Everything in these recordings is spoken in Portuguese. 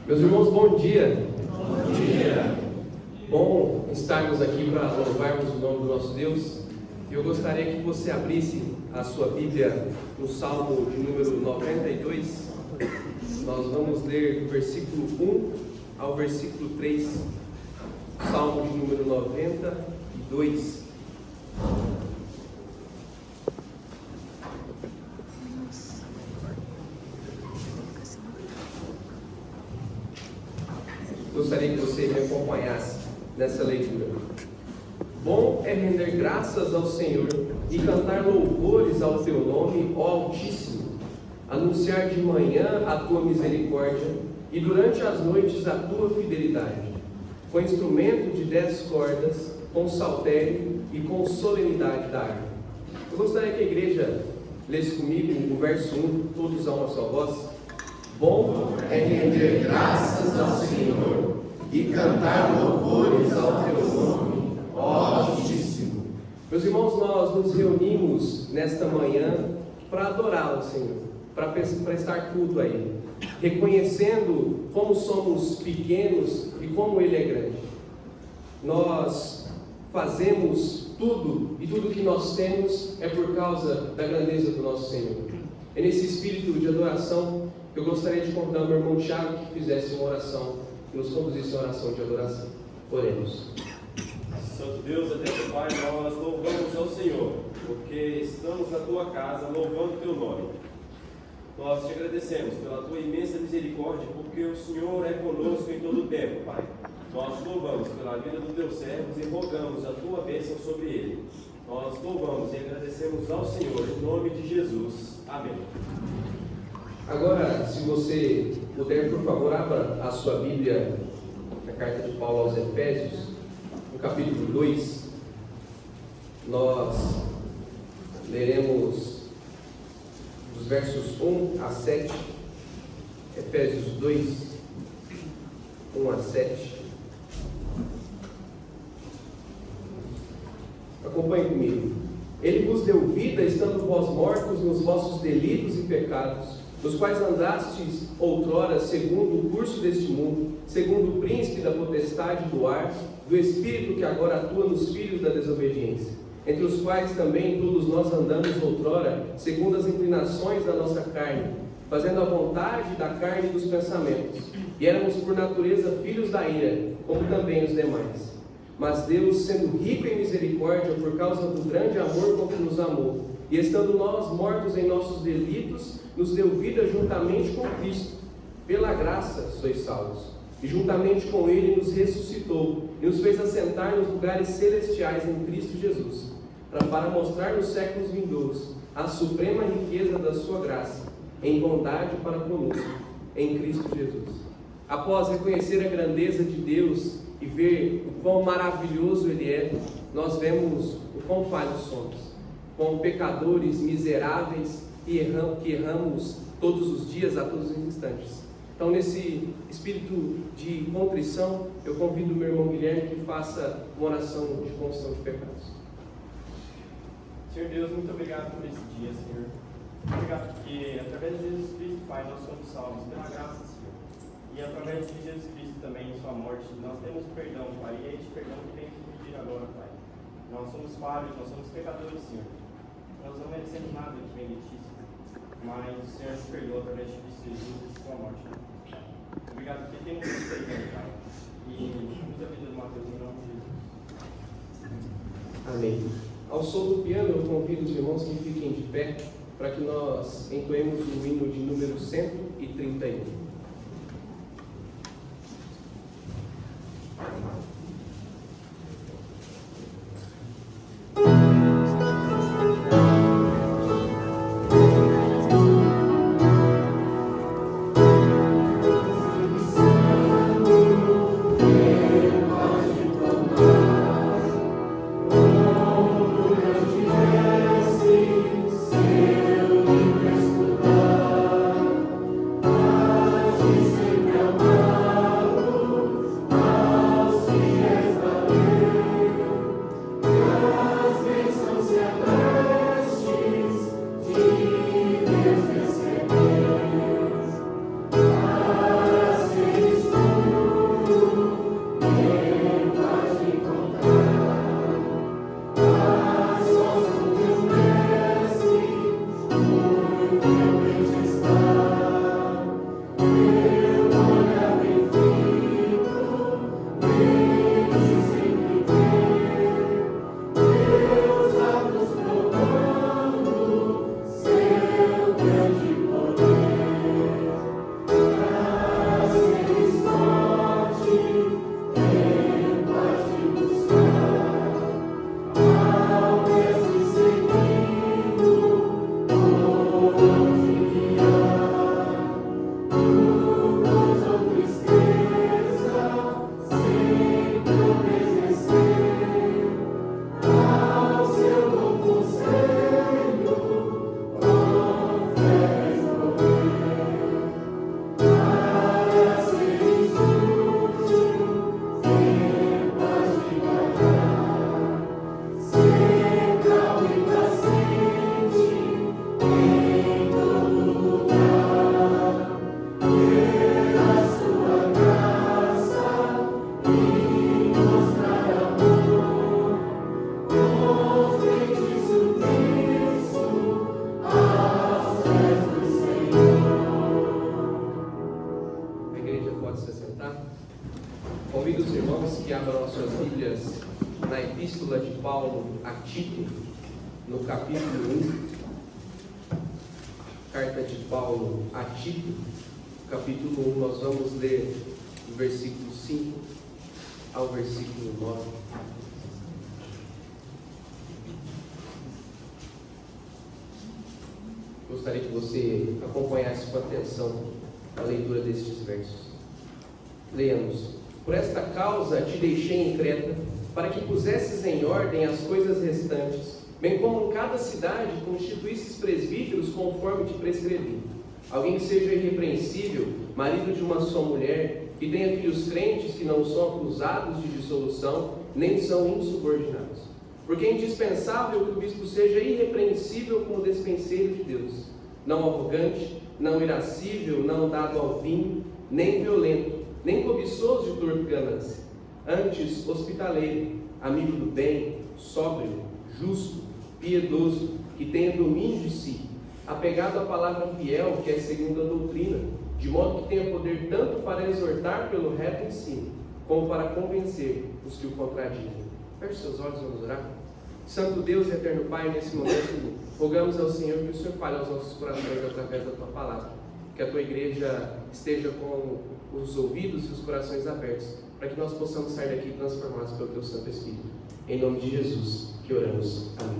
Meus irmãos, bom dia. Bom dia. Bom estarmos aqui para louvarmos o nome do nosso Deus. Eu gostaria que você abrisse a sua Bíblia no Salmo de número 92. Nós vamos ler do versículo 1 ao versículo 3. Salmo de número 92. Gostaria que você me acompanhasse nessa leitura. Bom é render graças ao Senhor e cantar louvores ao teu nome, ó Altíssimo, anunciar de manhã a tua misericórdia e durante as noites a tua fidelidade, com instrumento de 10 cordas, com saltério e com solenidade da harpa. Eu gostaria que a igreja lesse comigo o verso 1, todos a uma só voz. Bom é render graças ao Senhor e cantar louvores ao teu nome, ó Altíssimo. Meus irmãos, nós nos reunimos nesta manhã para adorá-lo, Senhor, para prestar culto a Ele, reconhecendo como somos pequenos e como Ele é grande. Nós fazemos tudo e tudo que nós temos é por causa da grandeza do nosso Senhor. É nesse espírito de adoração eu gostaria de convidar o meu irmão Tiago que fizesse uma oração, que nos conduzisse a oração de adoração. Oremos. Santo Deus, eterno Pai, nós louvamos ao Senhor, porque estamos na tua casa louvando o teu nome. Nós te agradecemos pela tua imensa misericórdia, porque o Senhor é conosco em todo o tempo, Pai. Nós louvamos pela vida dos teus servos e rogamos a tua bênção sobre ele. Nós louvamos e agradecemos ao Senhor em nome de Jesus. Amém. Agora, se você puder, por favor, abra a sua Bíblia na carta de Paulo aos Efésios, no capítulo 2. Nós leremos dos versos 1 a 7, Efésios 2, 1 a 7. Acompanhe comigo. Ele vos deu vida, estando vós mortos nos vossos delitos e pecados, nos quais andastes outrora segundo o curso deste mundo, segundo o príncipe da potestade do ar, do espírito que agora atua nos filhos da desobediência, entre os quais também todos nós andamos outrora, segundo as inclinações da nossa carne, fazendo a vontade da carne e dos pensamentos, e éramos por natureza filhos da ira, como também os demais. Mas Deus, sendo rico em misericórdia, por causa do grande amor com que nos amou, e estando nós mortos em nossos delitos, nos deu vida juntamente com Cristo. Pela graça sois salvos. E juntamente com Ele nos ressuscitou, e nos fez assentar nos lugares celestiais em Cristo Jesus, para mostrar nos séculos vindouros a suprema riqueza da sua graça, em bondade para conosco, em Cristo Jesus. Após reconhecer a grandeza de Deus e ver o quão maravilhoso Ele é, nós vemos o quão falhos somos, como pecadores miseráveis que erramos todos os dias, a todos os instantes. Então, nesse espírito de contrição, eu convido o meu irmão Guilherme que faça uma oração de confissão de pecados. Senhor Deus, muito obrigado por esse dia, Senhor. Obrigado porque, através de Jesus Cristo, Pai, nós somos salvos pela graça, Senhor. E através de Jesus Cristo também, em sua morte, nós temos perdão, Pai. E é este perdão que vem te pedir agora, Pai. Nós somos falhos, nós somos pecadores, Senhor. Nós não merecemos nada que vem de ti, mas o Senhor nos perdoa através de Cristo Jesus e sua morte. Obrigado porque temos esse perdão, Pai. E nos a vida do Mateus em nome de Jesus. Amém. Ao som do piano, eu convido os irmãos que fiquem de pé para que nós entoemos o hino de número 131. Seu Convido os irmãos que abram as suas Bíblias na Epístola de Paulo a Tito, no capítulo 1. Carta de Paulo a Tito, capítulo 1, nós vamos ler do versículo 5 ao versículo 9. Gostaria que você acompanhasse com atenção a leitura destes versos. Leamos. Por esta causa te deixei em Creta, para que pusesses em ordem as coisas restantes, bem como em cada cidade constituísses presbíteros conforme te prescrevi. Alguém que seja irrepreensível, marido de uma só mulher, que tenha filhos crentes que não são acusados de dissolução, nem são insubordinados. Porque é indispensável que o bispo seja irrepreensível como despenseiro de Deus, não arrogante, não irascível, não dado ao vinho, nem violento, nem cobiçoso de torpe ganância, antes hospitaleiro, amigo do bem, sóbrio, justo, piedoso, que tenha domínio de si, apegado à palavra fiel, que é segundo a doutrina, de modo que tenha poder tanto para exortar pelo reto ensino, como para convencer os que o contradizem. Feche seus olhos, vamos orar. Santo Deus e eterno Pai, nesse momento, rogamos ao Senhor que o Senhor fale aos nossos corações através da Tua palavra, que a Tua igreja esteja com os ouvidos e os corações abertos, para que nós possamos sair daqui transformados pelo Teu Santo Espírito. Em nome de Jesus que oramos. Amém.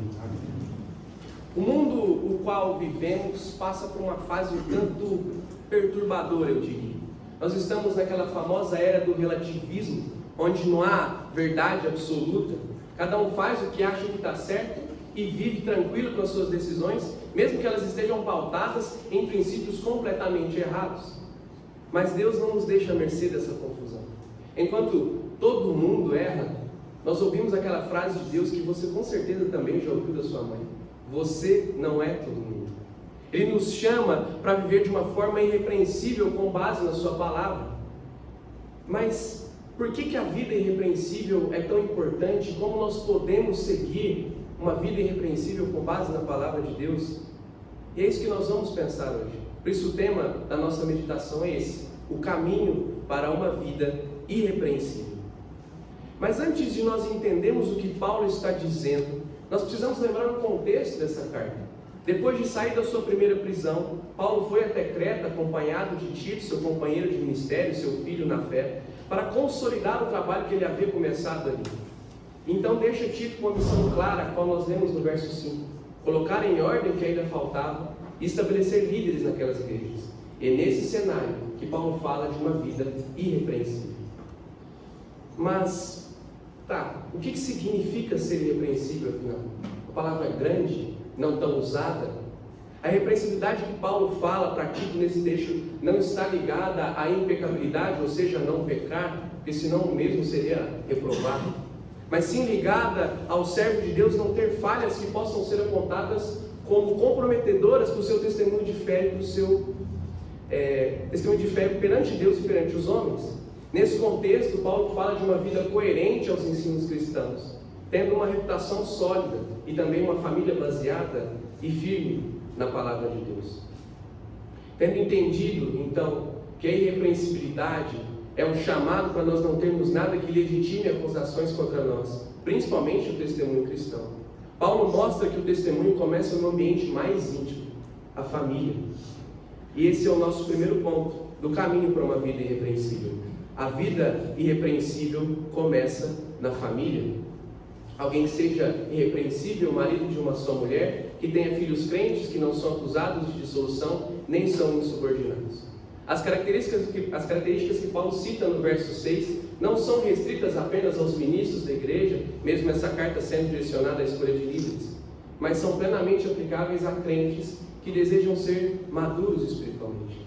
O mundo o qual vivemos passa por uma fase um tanto perturbadora, eu diria. Nós estamos naquela famosa era do relativismo, onde não há verdade absoluta. Cada um faz o que acha que está certo e vive tranquilo com as suas decisões, mesmo que elas estejam pautadas em princípios completamente errados. Mas Deus não nos deixa à mercê dessa confusão. Enquanto todo mundo erra, nós ouvimos aquela frase de Deus que você com certeza também já ouviu da sua mãe: você não é todo mundo. Ele nos chama para viver de uma forma irrepreensível com base na sua palavra. Mas por que a vida irrepreensível é tão importante? Como nós podemos seguir uma vida irrepreensível com base na palavra de Deus? E é isso que nós vamos pensar hoje. Por isso o tema da nossa meditação é esse: o caminho para uma vida irrepreensível. Mas antes de nós entendermos o que Paulo está dizendo, nós precisamos lembrar o contexto dessa carta. Depois de sair da sua primeira prisão, Paulo foi até Creta acompanhado de Tito, seu companheiro de ministério, seu filho na fé, para consolidar o trabalho que ele havia começado ali. Então deixa Tito com uma missão clara, a qual nós lemos no verso 5: colocar em ordem o que ainda faltava e estabelecer líderes naquelas igrejas. É nesse cenário que Paulo fala de uma vida irrepreensível. Mas, o que significa ser irrepreensível afinal? A palavra é grande, não tão usada. A irrepreensibilidade que Paulo fala para Tito nesse texto não está ligada à impecabilidade, ou seja, não pecar, porque senão o mesmo seria reprovado, mas sim ligada ao servo de Deus não ter falhas que possam ser apontadas como comprometedoras para o seu testemunho de fé, para o seu testemunho de fé perante Deus e perante os homens. Nesse contexto, Paulo fala de uma vida coerente aos ensinos cristãos, tendo uma reputação sólida e também uma família baseada e firme na palavra de Deus. Tendo entendido, então, que a irrepreensibilidade é um chamado para nós não termos nada que legitime acusações contra nós, principalmente o testemunho cristão. Paulo mostra que o testemunho começa no ambiente mais íntimo, a família. E esse é o nosso primeiro ponto do caminho para uma vida irrepreensível. A vida irrepreensível começa na família. Alguém que seja irrepreensível, marido de uma só mulher, que tenha filhos crentes, que não são acusados de dissolução, nem são insubordinados. As características que Paulo cita no verso 6 não são restritas apenas aos ministros da igreja, mesmo essa carta sendo direcionada à escolha de líderes, mas são plenamente aplicáveis a crentes que desejam ser maduros espiritualmente.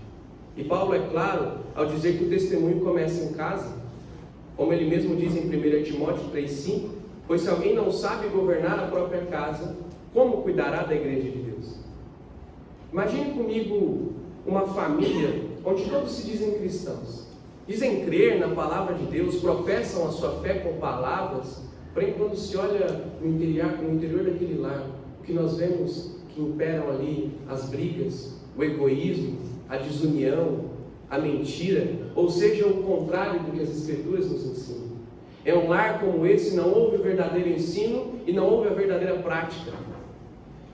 E Paulo é claro ao dizer que o testemunho começa em casa, como ele mesmo diz em 1 Timóteo 3,5, pois se alguém não sabe governar a própria casa, como cuidará da igreja de Deus? Imagine comigo uma família onde todos se dizem cristãos, dizem crer na palavra de Deus, professam a sua fé com palavras, porém quando se olha no interior daquele lar, o que nós vemos que imperam ali as brigas, o egoísmo, a desunião, a mentira, ou seja, o contrário do que as Escrituras nos ensinam. É um lar como esse, não houve o verdadeiro ensino e não houve a verdadeira prática.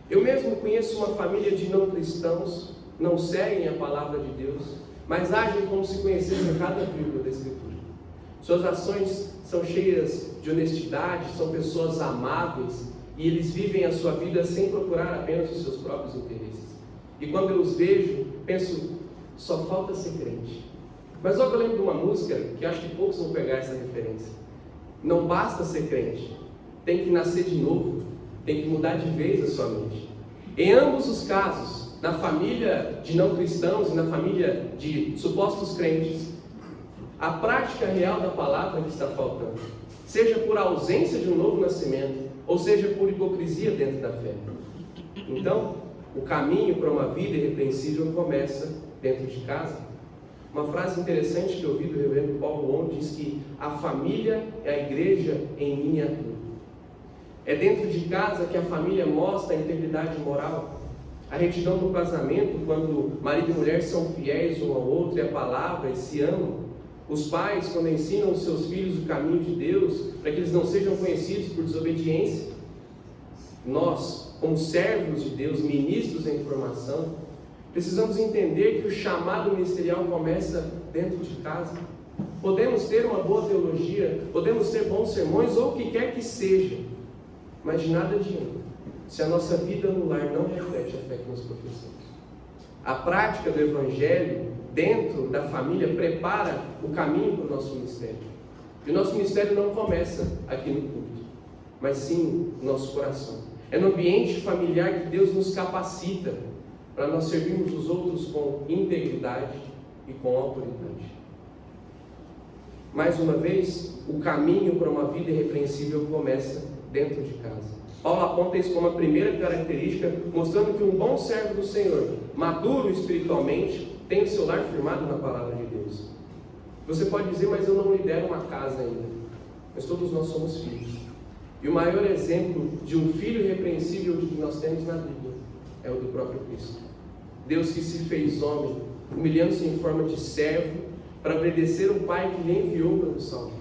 Eu mesmo conheço uma família de não cristãos, não seguem a palavra de Deus, mas agem como se conhecessem cada vírgula da Escritura. Suas ações são cheias de honestidade, são pessoas amáveis, e eles vivem a sua vida sem procurar apenas os seus próprios interesses. E quando eu os vejo, penso, só falta ser crente. Mas logo eu lembro de uma música, que acho que poucos vão pegar essa referência. Não basta ser crente, tem que nascer de novo, tem que mudar de vez a sua mente. Em ambos os casos, na família de não cristãos e na família de supostos crentes, a prática real da palavra que está faltando, seja por ausência de um novo nascimento, ou seja por hipocrisia dentro da fé. Então, o caminho para uma vida irrepreensível começa dentro de casa. Uma frase interessante que eu ouvi do reverendo Paulo On diz que a família é a igreja em miniatura. É dentro de casa que a família mostra a integridade moral, a retidão do casamento, quando marido e mulher são fiéis um ao outro e a palavra e se amam. Os pais, quando ensinam os seus filhos o caminho de Deus, para que eles não sejam conhecidos por desobediência. Nós, como servos de Deus, ministros em formação, precisamos entender que o chamado ministerial começa dentro de casa. Podemos ter uma boa teologia, podemos ter bons sermões, ou o que quer que seja, mas de nada adianta se a nossa vida no lar não reflete a fé que nós professamos. A prática do Evangelho dentro da família prepara o caminho para o nosso ministério. E o nosso ministério não começa aqui no culto, mas sim no nosso coração. É no ambiente familiar que Deus nos capacita para nós servirmos os outros com integridade e com autoridade. Mais uma vez, o caminho para uma vida irrepreensível começa dentro de casa. Paulo aponta isso como a primeira característica, mostrando que um bom servo do Senhor, maduro espiritualmente, tem o seu lar firmado na palavra de Deus. Você pode dizer, mas eu não lidero uma casa ainda. Mas todos nós somos filhos. E o maior exemplo de um filho irrepreensível que nós temos na Bíblia é o do próprio Cristo. Deus que se fez homem, humilhando-se em forma de servo, para obedecer o Pai que lhe enviou para nos salvar.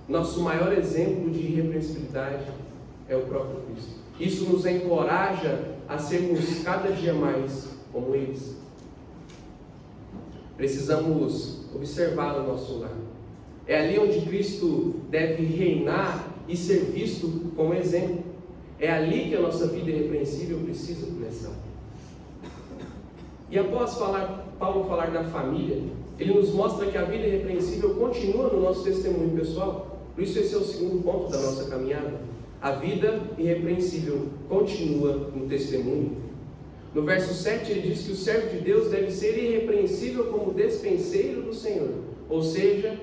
Nosso maior exemplo de irrepreensibilidade é o próprio Cristo. Isso nos encoraja a sermos cada dia mais como eles. Precisamos observar o nosso lar. É ali onde Cristo deve reinar e ser visto como exemplo. É ali que a nossa vida irrepreensível precisa começar. E após Paulo falar da família, ele nos mostra que a vida irrepreensível continua no nosso testemunho pessoal. Por isso esse é o segundo ponto da nossa caminhada. A vida irrepreensível continua no testemunho. No verso 7 ele diz que o servo de Deus deve ser irrepreensível como despenseiro do Senhor, ou seja,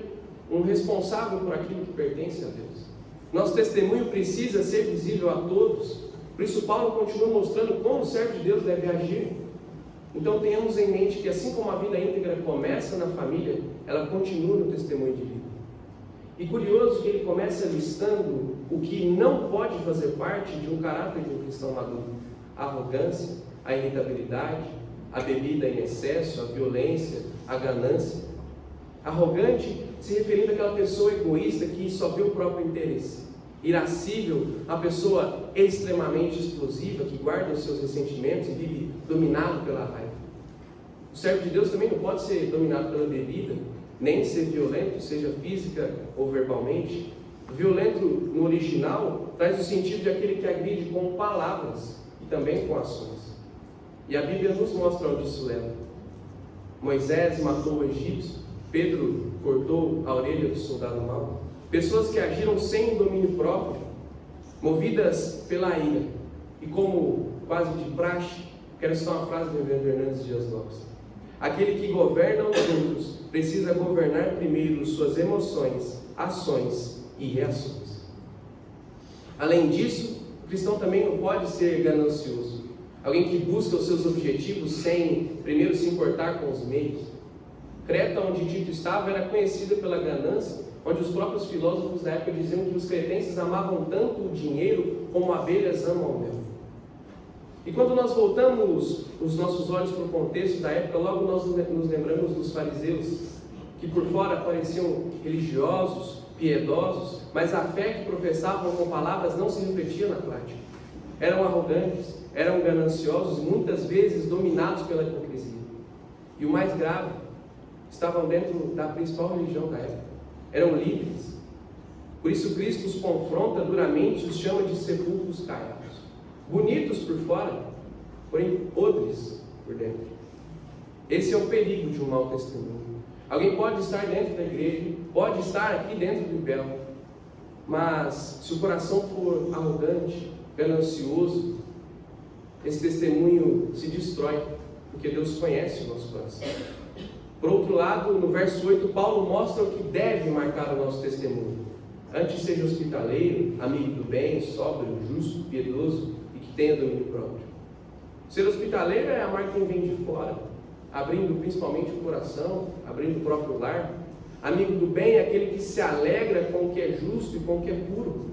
um responsável por aquilo que pertence a Deus. Nosso testemunho precisa ser visível a todos. Por isso Paulo continua mostrando como o servo de Deus deve agir. Então tenhamos em mente que assim como a vida íntegra começa na família, ela continua no testemunho de vida. E curioso que ele começa listando o que não pode fazer parte de um caráter de um cristão maduro: arrogância, a irritabilidade, a bebida em excesso, a violência, a ganância. Arrogante, se referindo àquela pessoa egoísta que só vê o próprio interesse. Irascível, a pessoa extremamente explosiva que guarda os seus ressentimentos e vive dominado pela raiva. O servo de Deus também não pode ser dominado pela bebida, nem ser violento, seja física ou verbalmente. Violento no original traz o sentido de aquele que agride com palavras e também com ações. E a Bíblia nos mostra onde isso leva. Moisés matou o egípcio, Pedro cortou a orelha do soldado mau. Pessoas que agiram sem domínio próprio, movidas pela ira. E como quase de praxe, quero citar uma frase do Reverendo Hernandes Dias Lopes. Aquele que governa os outros precisa governar primeiro suas emoções, ações e reações. Além disso, o cristão também não pode ser ganancioso. Alguém que busca os seus objetivos sem primeiro se importar com os meios. Creta, onde Tito estava, era conhecida pela ganância, onde os próprios filósofos da época diziam que os cretenses amavam tanto o dinheiro como abelhas amam o mel. E quando nós voltamos os nossos olhos para o contexto da época, logo nós nos lembramos dos fariseus, que por fora pareciam religiosos, piedosos, mas a fé que professavam com palavras não se refletia na prática. Eram arrogantes, eram gananciosos, muitas vezes dominados pela hipocrisia. E o mais grave, estavam dentro da principal religião da época. Eram líderes. Por isso Cristo os confronta duramente e os chama de sepulcros caiados. Bonitos por fora, porém podres por dentro. Esse é o perigo de um mau testemunho. Alguém pode estar dentro da igreja, pode estar aqui dentro do véu, mas se o coração for arrogante, ganancioso, esse testemunho se destrói, porque Deus conhece o nosso coração. Por outro lado, no verso 8, Paulo mostra o que deve marcar o nosso testemunho. Antes seja hospitaleiro, amigo do bem, sóbrio, justo, piedoso e que tenha domínio próprio. Ser hospitaleiro é amar quem vem de fora, abrindo principalmente o coração, abrindo o próprio lar. Amigo do bem é aquele que se alegra com o que é justo e com o que é puro.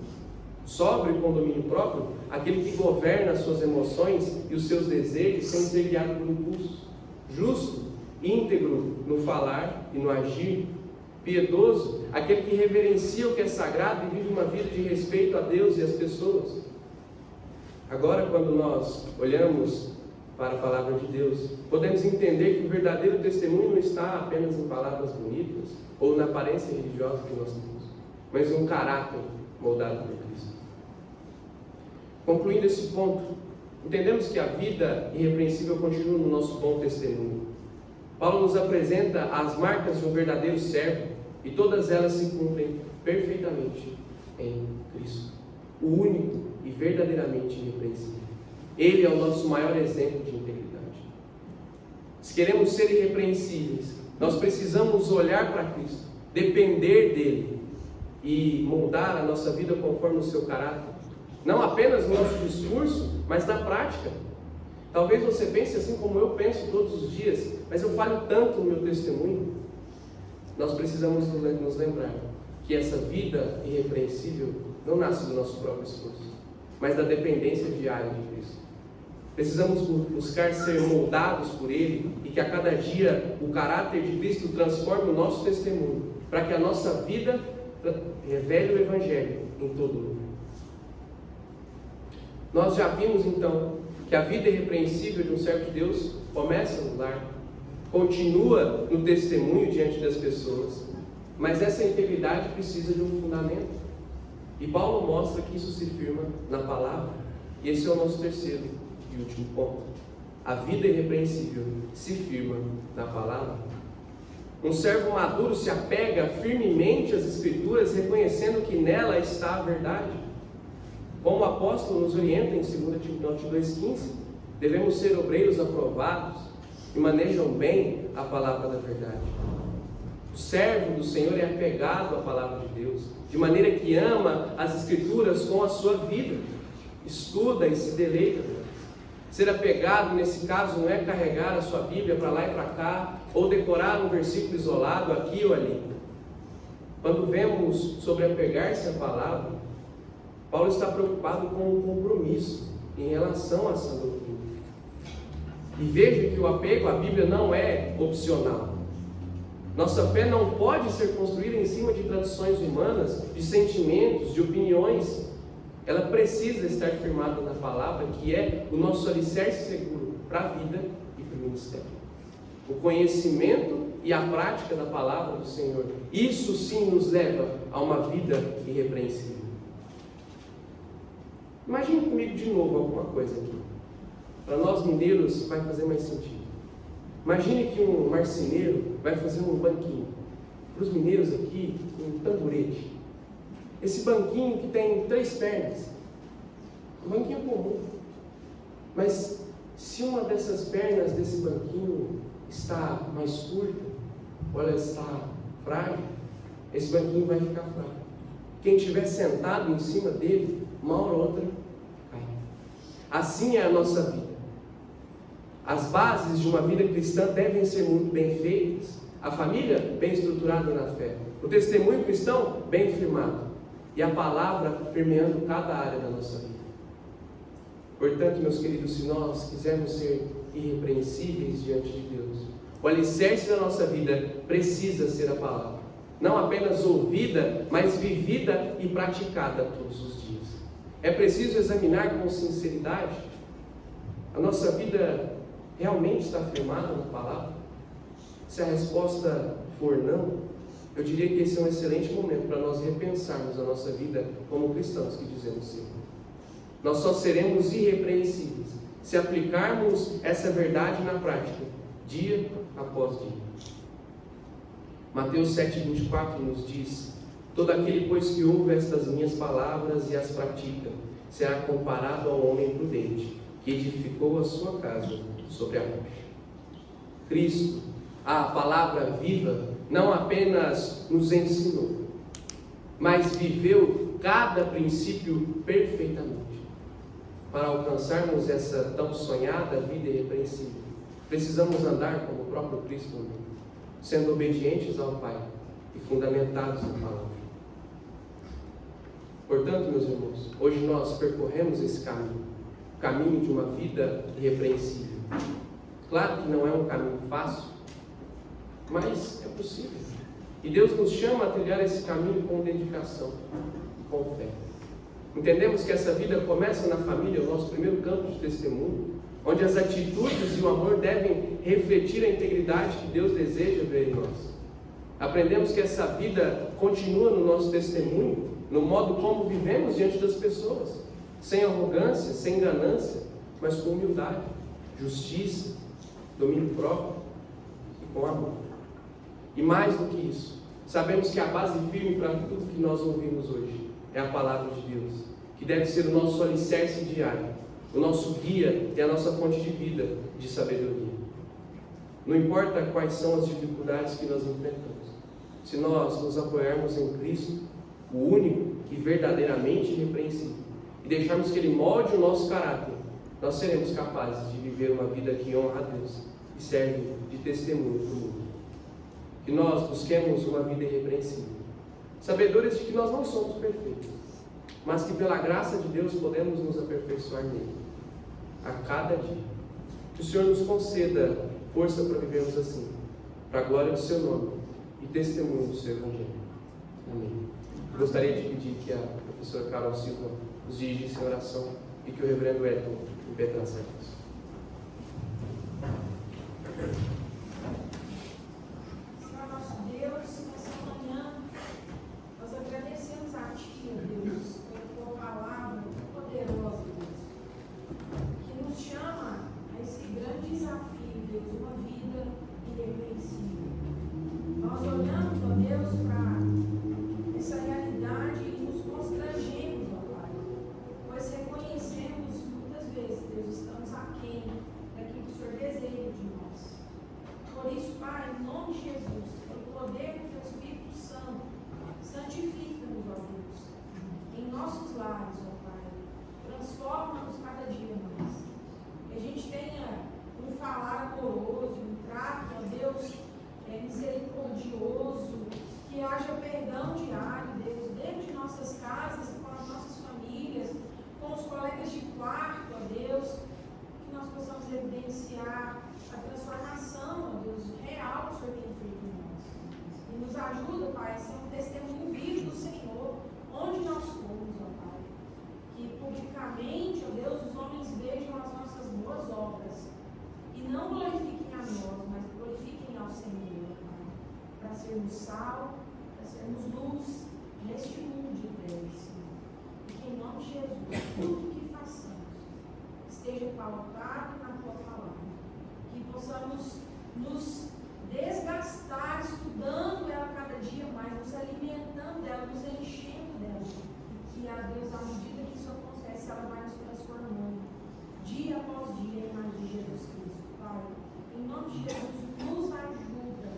Sóbrio e com domínio próprio, aquele que governa as suas emoções e os seus desejos sem ser guiado por impulsos. Justo, íntegro no falar e no agir. Piedoso, aquele que reverencia o que é sagrado e vive uma vida de respeito a Deus e às pessoas. Agora, quando nós olhamos para a palavra de Deus, podemos entender que o verdadeiro testemunho não está apenas em palavras bonitas ou na aparência religiosa que nós temos, mas em um caráter moldado por Cristo. Concluindo esse ponto, entendemos que a vida irrepreensível continua no nosso bom testemunho. Paulo nos apresenta as marcas de um verdadeiro servo e todas elas se cumprem perfeitamente em Cristo, o único e verdadeiramente irrepreensível. Ele é o nosso maior exemplo de integridade. Se queremos ser irrepreensíveis, nós precisamos olhar para Cristo, depender dele e moldar a nossa vida conforme o seu caráter, não apenas no nosso discurso, mas na prática. Talvez você pense assim como eu penso todos os dias, mas eu falho tanto no meu testemunho. Nós precisamos nos lembrar que essa vida irrepreensível não nasce do nosso próprio esforço, mas da dependência diária de Cristo. Precisamos buscar ser moldados por Ele e que a cada dia o caráter de Cristo transforme o nosso testemunho, para que a nossa vida revele o Evangelho em todo lugar. Nós já vimos então que a vida irrepreensível de um servo de Deus começa no lar, continua no testemunho diante das pessoas, mas essa integridade precisa de um fundamento. E Paulo mostra que isso se firma na palavra. E esse é o nosso terceiro e último ponto. A vida irrepreensível se firma na palavra. Um servo maduro se apega firmemente às Escrituras, reconhecendo que nela está a verdade. Como o apóstolo nos orienta em 2 Timóteo 2,15, devemos ser obreiros aprovados que manejam bem a palavra da verdade. O servo do Senhor é apegado à palavra de Deus, de maneira que ama as Escrituras com a sua vida, estuda e se deleita nelas. Ser apegado, nesse caso, não é carregar a sua Bíblia para lá e para cá, ou decorar um versículo isolado aqui ou ali. Quando vemos sobre apegar-se à palavra, Paulo está preocupado com o compromisso em relação à sã doutrina. E veja que o apego à Bíblia não é opcional. Nossa fé não pode ser construída em cima de tradições humanas, de sentimentos, de opiniões. Ela precisa estar firmada na palavra, que é o nosso alicerce seguro para a vida e para o ministério. O conhecimento e a prática da palavra do Senhor, isso sim nos leva a uma vida irrepreensível. Imagine comigo de novo alguma coisa aqui. Para nós mineiros vai fazer mais sentido. Imagine que um marceneiro vai fazer um banquinho. Para os mineiros aqui, um tamborete. Esse banquinho que tem 3 pernas. Um banquinho comum. Mas se uma dessas pernas desse banquinho está mais curta, ou ela está frágil, esse banquinho vai ficar fraco. Quem estiver sentado em cima dele, uma hora ou outra, cai. Assim é a nossa vida. As bases de uma vida cristã devem ser muito bem feitas. A família, bem estruturada na fé. O testemunho cristão, bem firmado. E a palavra permeando cada área da nossa vida. Portanto, meus queridos, se nós quisermos ser irrepreensíveis diante de Deus, o alicerce da nossa vida precisa ser a palavra. Não apenas ouvida, mas vivida e praticada todos os dias. É preciso examinar com sinceridade. A nossa vida realmente está firmada na palavra? Se a resposta for não, eu diria que esse é um excelente momento para nós repensarmos a nossa vida como cristãos que dizemos ser. Nós só seremos irrepreensíveis se aplicarmos essa verdade na prática, dia após dia. Mateus 7,24 nos diz: todo aquele, pois, que ouve estas minhas palavras e as pratica, será comparado ao homem prudente, que edificou a sua casa sobre a rocha. Cristo, a palavra viva, não apenas nos ensinou, mas viveu cada princípio perfeitamente. Para alcançarmos essa tão sonhada vida irrepreensível, precisamos andar como o próprio Cristo andou, sendo obedientes ao Pai e fundamentados na palavra. Portanto, meus irmãos, hoje nós percorremos esse caminho, o caminho de uma vida irrepreensível. Claro que não é um caminho fácil, mas é possível. E Deus nos chama a trilhar esse caminho com dedicação e com fé. Entendemos que essa vida começa na família, o nosso primeiro campo de testemunho, onde as atitudes e o amor devem refletir a integridade que Deus deseja ver em nós. Aprendemos que essa vida continua no nosso testemunho, no modo como vivemos diante das pessoas, sem arrogância, sem ganância, mas com humildade, justiça, domínio próprio e com amor. E mais do que isso, sabemos que a base firme para tudo que nós ouvimos hoje é a palavra de Deus, que deve ser o nosso alicerce diário, o nosso guia e a nossa fonte de vida, de sabedoria. Não importa quais são as dificuldades que nós enfrentamos, se nós nos apoiarmos em Cristo, o único e verdadeiramente irrepreensível, e deixarmos que Ele molde o nosso caráter, nós seremos capazes de viver uma vida que honra a Deus e serve de testemunho para o mundo. Que nós busquemos uma vida irrepreensível, sabedores de que nós não somos perfeitos, mas que pela graça de Deus podemos nos aperfeiçoar nele, a cada dia. Que o Senhor nos conceda força para vivermos assim, para a glória do seu nome e testemunho do seu Evangelho. Amém. Eu gostaria de pedir que a professora Carol Silva nos dirigisse em oração e que o reverendo Edson impetrasse a Deus. Senhor nosso Deus, nessa manhã nós agradecemos a Ti, Deus, pela Tua palavra poderosa, Deus, que nos chama a esse grande desafio, Deus, uma vida irrepreensível. Nós olhamos, ó Deus, para essa realidade e nos constrangemos, ó Pai, pois reconhecemos muitas vezes, Deus, estamos aquém daquilo que o Senhor deseja de nós. Por isso, Pai, em nome de Jesus, pelo poder do Teu Espírito Santo, santifica-nos, ó Deus, em nossos lares, ó Pai, transforma-nos cada dia mais. Que a gente tenha um falar amoroso, um trato, ó Deus, misericordioso, que haja perdão diário, Deus, dentro de nossas casas, com as nossas famílias, com os colegas de quarto, ó Deus, que nós possamos evidenciar ajuda, Pai, a ser um testemunho vivo do Senhor, onde nós formos, ó Pai. Que publicamente, ó Deus, os homens vejam as nossas boas obras e não glorifiquem a nós, mas glorifiquem ao Senhor, Pai, para sermos sal, para sermos luz neste mundo de trevas, Senhor. E que em nome de Jesus, tudo que façamos esteja pautado na Tua palavra, que possamos nos desgastar estudando ela cada dia mais, nos alimentando dela, nos enchendo dela, e que a Deus, à medida que isso acontece, ela vai nos transformando dia após dia em mais de Jesus Cristo, Pai. Em nome de Jesus, nos ajuda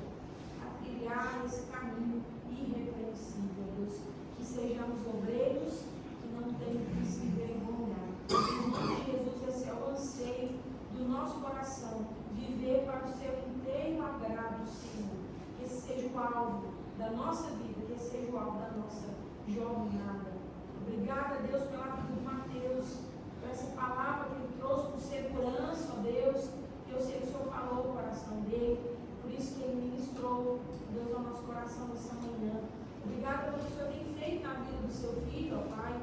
a trilhar esse caminho irrepreensível, Deus, que sejamos obreiros que não tenham que se envergonhar. Em nome de Jesus, esse é o anseio do nosso coração, viver para o seu inteiro agrado, Senhor. Que esse seja o alvo da nossa vida, que esse seja o alvo da nossa jornada. Obrigada, Deus, pela vida do Mateus, por essa palavra que ele trouxe com segurança, ó Deus, que eu sei que o Senhor falou no coração dele, por isso que ele ministrou, Deus, ao nosso coração nessa manhã. Obrigada pelo que o Senhor tem feito na vida do seu filho, ó Pai,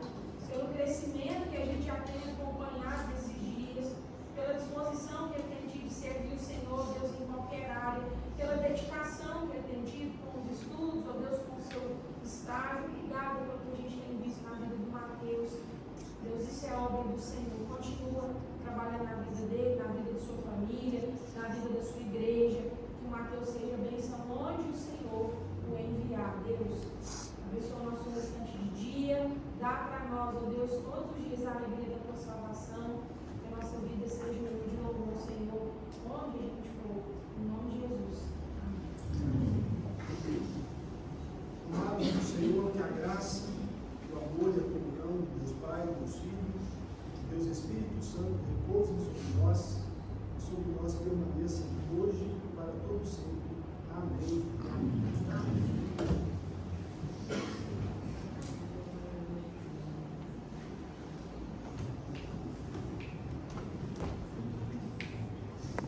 pelo crescimento que a gente já tem acompanhado nesses dias, pela disposição que ele tem tido de servir o Senhor, Deus, em qualquer área, pela dedicação que ele tem tido com os estudos, ó Deus, com o seu estágio. Obrigada pelo que a gente tem visto na vida do Mateus. Deus, isso é obra do Senhor. Continua trabalhando na vida dele, na vida da sua família, na vida da sua igreja.